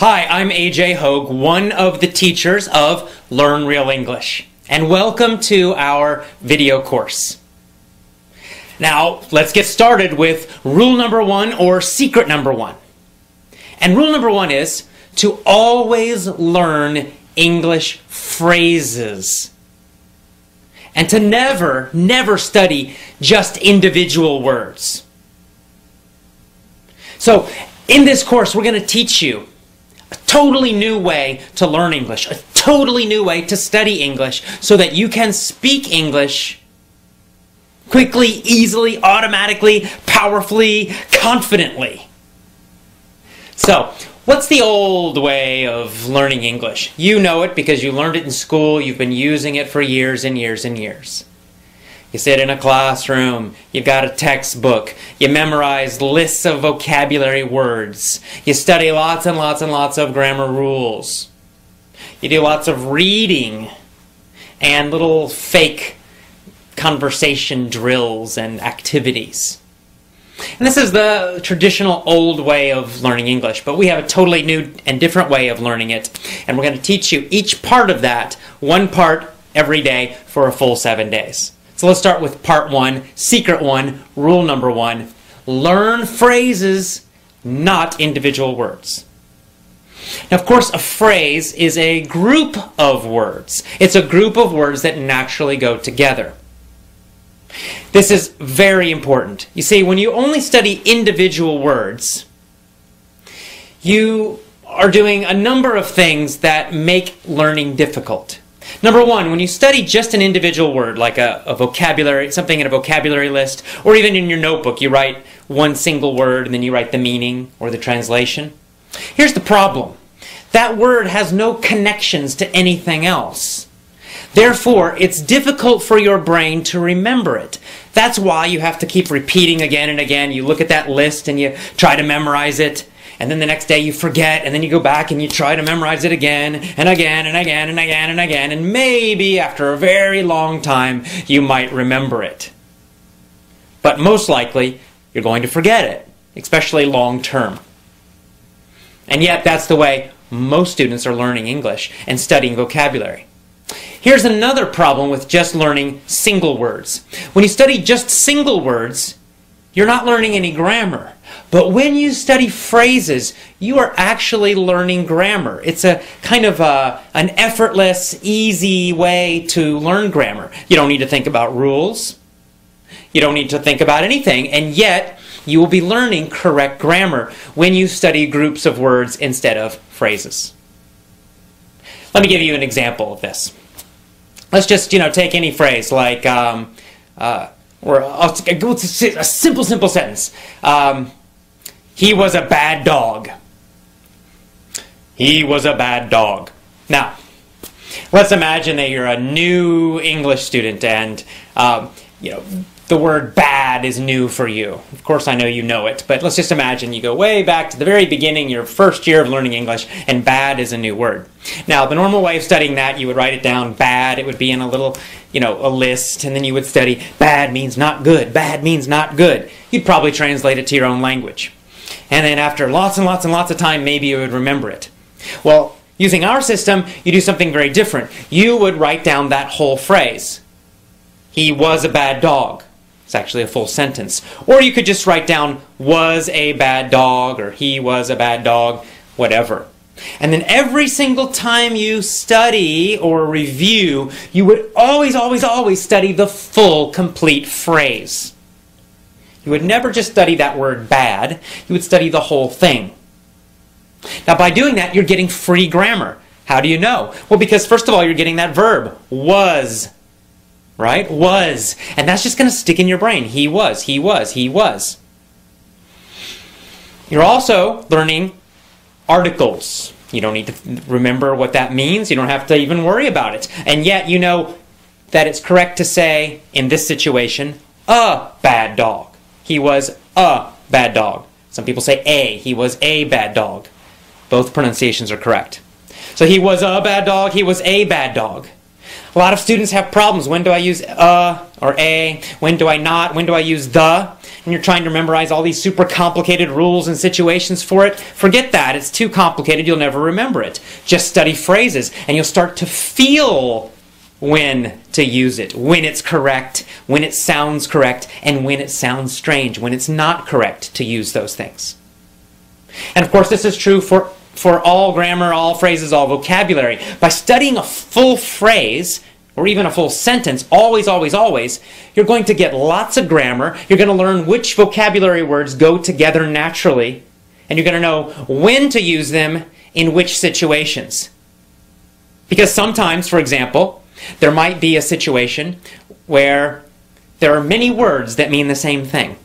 Hi, I'm AJ Hogue, one of the teachers of Learn Real English, and welcome to our video course. Now, let's get started with rule number one, or secret number one. And rule number one is to always learn English phrases. And to never study just individual words. So, in this course, we're going to teach you a totally new way to learn English, a totally new way to study English so that you can speak English quickly, easily, automatically, powerfully, confidently. So, what's the old way of learning English? You know it because you learned it in school, you've been using it for years and years and years. You sit in a classroom, you've got a textbook, you memorize lists of vocabulary words, you study lots and lots and lots of grammar rules. You do lots of reading and little fake conversation drills and activities. And this is the traditional old way of learning English, but we have a totally new and different way of learning it. And we're going to teach you each part of that, one part every day for a full 7 days. So let's start with part one, secret one, rule number one. Learn phrases, not individual words. Now, of course, a phrase is a group of words. It's a group of words that naturally go together. This is very important. You see, when you only study individual words, you are doing a number of things that make learning difficult. Number one, when you study just an individual word, like a vocabulary, something in a vocabulary list, or even in your notebook, you write one single word and then you write the meaning or the translation. Here's the problem. That word has no connections to anything else. Therefore, it's difficult for your brain to remember it. That's why you have to keep repeating again and again. You look at that list and you try to memorize it. And then the next day you forget, and then you go back and you try to memorize it again, and again, and again, and again, and again, and maybe after a very long time you might remember it. But most likely you're going to forget it, especially long term. And yet that's the way most students are learning English and studying vocabulary. Here's another problem with just learning single words. When you study just single words, you're not learning any grammar. But when you study phrases, you are actually learning grammar. It's a kind of an effortless, easy way to learn grammar. You don't need to think about rules. You don't need to think about anything. And yet, you will be learning correct grammar when you study groups of words instead of phrases. Let me give you an example of this. Let's just, take any phrase like, or I'll go to a simple sentence. He was a bad dog. He was a bad dog. Now, let's imagine that you're a new English student and, the word bad is new for you. Of course, I know you know it, but let's just imagine you go way back to the very beginning, your first year of learning English, and bad is a new word. Now, the normal way of studying that, you would write it down, bad, it would be in a little, a list, and then you would study, bad means not good, bad means not good. You'd probably translate it to your own language. And then after lots and lots and lots of time, maybe you would remember it. Well, using our system, you do something very different. You would write down that whole phrase. He was a bad dog. It's actually a full sentence. Or you could just write down, was a bad dog, or he was a bad dog, whatever. And then every single time you study or review, you would always study the full, complete phrase. You would never just study that word bad, you would study the whole thing. Now by doing that, you're getting free grammar. How do you know? Well, because first of all, you're getting that verb, was. Right? Was. And that's just going to stick in your brain. He was, he was, he was. You're also learning articles. You don't need to remember what that means. You don't have to even worry about it. And yet you know that it's correct to say, in this situation, a bad dog. He was a bad dog. Some people say a. He was a bad dog. Both pronunciations are correct. So he was a bad dog. He was a bad dog. A lot of students have problems. When do I use or a? When do I not? When do I use the? And you're trying to memorize all these super complicated rules and situations for it. Forget that. It's too complicated. You'll never remember it. Just study phrases and you'll start to feel when to use it, when it's correct, when it sounds correct, and when it sounds strange, when it's not correct to use those things. And of course, this is true for all grammar, all phrases, all vocabulary. By studying a full phrase, or even a full sentence, always, always, always, you're going to get lots of grammar. You're going to learn which vocabulary words go together naturally, and you're going to know when to use them in which situations. Because sometimes, for example, there might be a situation where there are many words that mean the same thing,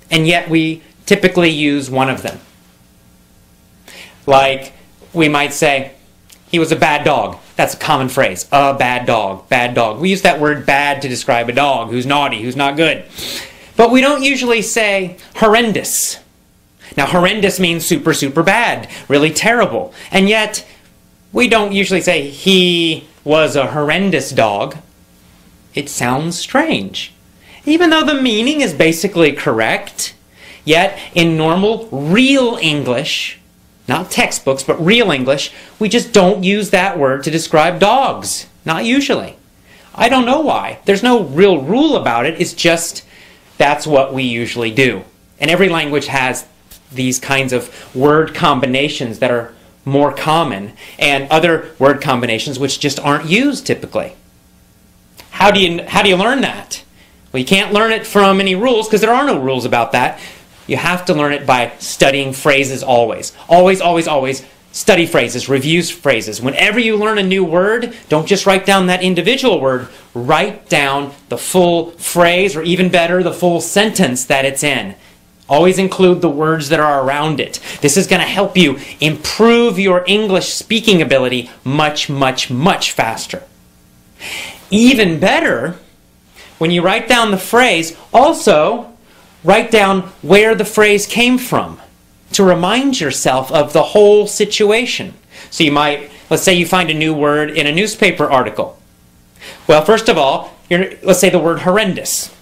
and yet we typically use one of them. Like, we might say, he was a bad dog. That's a common phrase. A bad dog. Bad dog. We use that word bad to describe a dog who's naughty, who's not good. But we don't usually say horrendous. Now, horrendous means super, super bad, really terrible. And yet, we don't usually say he was a horrendous dog. It sounds strange. Even though the meaning is basically correct, yet in normal, real English, not textbooks, but real English, we just don't use that word to describe dogs. Not usually. I don't know why. There's no real rule about it. It's just that's what we usually do. And every language has these kinds of word combinations that are more common, and other word combinations which just aren't used typically. How do you learn that? Well, you can't learn it from any rules, because there are no rules about that. You have to learn it by studying phrases always. Always, always, always study phrases, review phrases. Whenever you learn a new word, don't just write down that individual word. Write down the full phrase, or even better, the full sentence that it's in. Always include the words that are around it. This is going to help you improve your English speaking ability much, much, much faster. Even better, when you write down the phrase, also write down where the phrase came from to remind yourself of the whole situation. So you might, let's say you find a new word in a newspaper article. Well, first of all, let's say the word horrendous.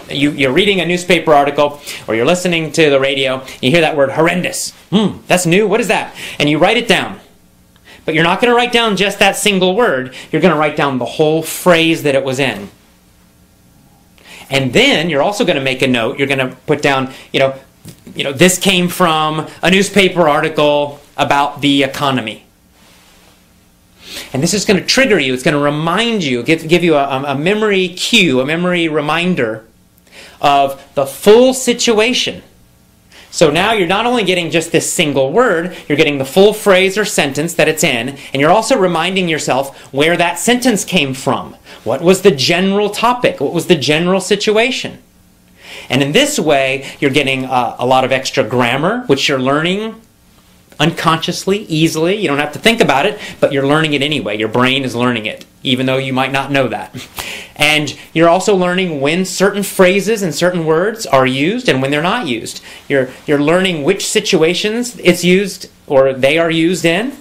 You're reading a newspaper article, or you're listening to the radio, and you hear that word horrendous. That's new, what is that? And you write it down. But you're not going to write down just that single word. You're going to write down the whole phrase that it was in. And then you're also going to make a note. You're going to put down, this came from a newspaper article about the economy. And this is going to trigger you. It's going to remind you, give you a memory cue, a memory reminder of the full situation. So now you're not only getting just this single word, you're getting the full phrase or sentence that it's in, and you're also reminding yourself where that sentence came from. What was the general topic? What was the general situation? And in this way, you're getting a lot of extra grammar, which you're learning unconsciously, easily. You don't have to think about it, but you're learning it anyway. Your brain is learning it, even though you might not know that. And you're also learning when certain phrases and certain words are used and when they're not used. You're learning which situations it's used or they are used in,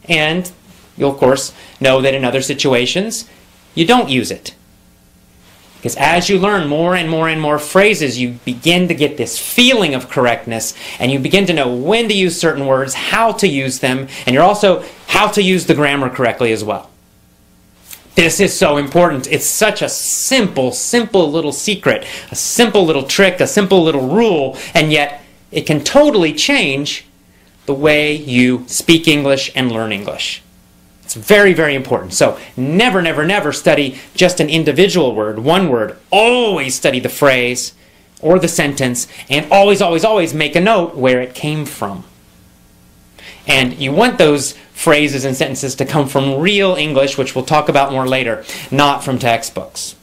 and you'll of course know that in other situations you don't use it. Because as you learn more and more and more phrases, you begin to get this feeling of correctness, and you begin to know when to use certain words, how to use them, and you're also how to use the grammar correctly as well. This is so important. It's such a simple, simple little secret, a simple little trick, a simple little rule, and yet it can totally change the way you speak English and learn English. It's very, very important. So never, never, never study just an individual word, one word. Always study the phrase or the sentence, and always, always, always make a note where it came from. And you want those phrases and sentences to come from real English, which we'll talk about more later, not from textbooks.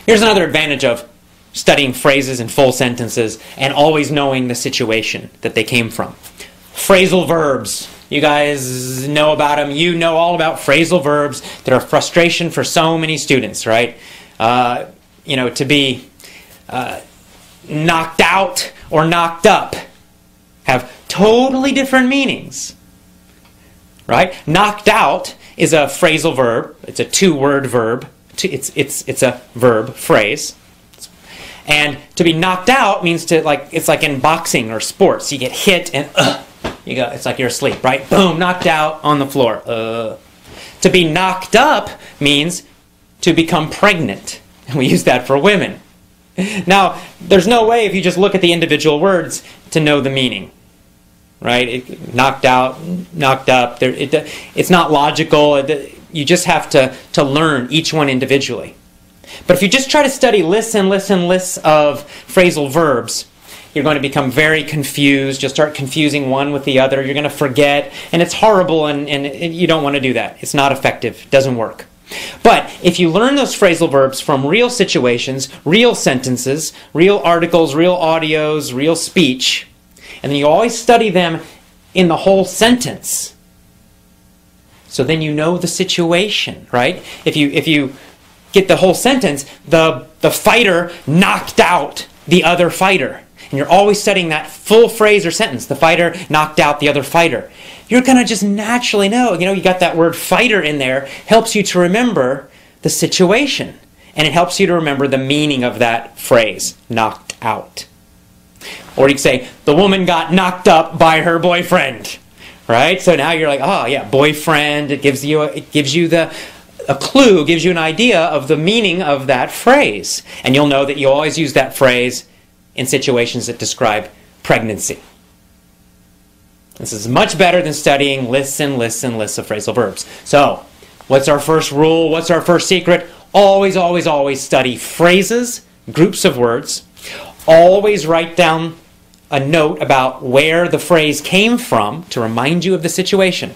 Here's another advantage of studying phrases and full sentences and always knowing the situation that they came from. Phrasal verbs. You guys know about them. You know all about phrasal verbs that are frustration for so many students, right? To be knocked out or knocked up have totally different meanings, right? Knocked out is a phrasal verb. It's a two-word verb. It's a verb phrase. And to be knocked out means to, like, it's like in boxing or sports. You get hit and you go. It's like you're asleep, right? Boom, knocked out on the floor. To be knocked up means to become pregnant. And we use that for women. Now, there's no way if you just look at the individual words to know the meaning. Right? Knocked out, knocked up. It's not logical. You just have to learn each one individually. But if you just try to study lists and lists and lists of phrasal verbs, you're going to become very confused. You'll start confusing one with the other. You're going to forget. And it's horrible, and you don't want to do that. It's not effective. It doesn't work. But if you learn those phrasal verbs from real situations, real sentences, real articles, real audios, real speech, and then you always study them in the whole sentence, so then you know the situation, right? If you get the whole sentence, the fighter knocked out the other fighter. And you're always studying that full phrase or sentence. The fighter knocked out the other fighter. You're going to just naturally know. You got that word fighter in there. Helps you to remember the situation. And it helps you to remember the meaning of that phrase, knocked out. Or you could say, the woman got knocked up by her boyfriend. Right? So now you're like, oh yeah, boyfriend. It gives you a clue, gives you an idea of the meaning of that phrase. And you'll know that you always use that phrase in situations that describe pregnancy. This is much better than studying lists and lists and lists of phrasal verbs. So, what's our first rule? What's our first secret? Always, always, always study phrases, groups of words. Always write down a note about where the phrase came from to remind you of the situation.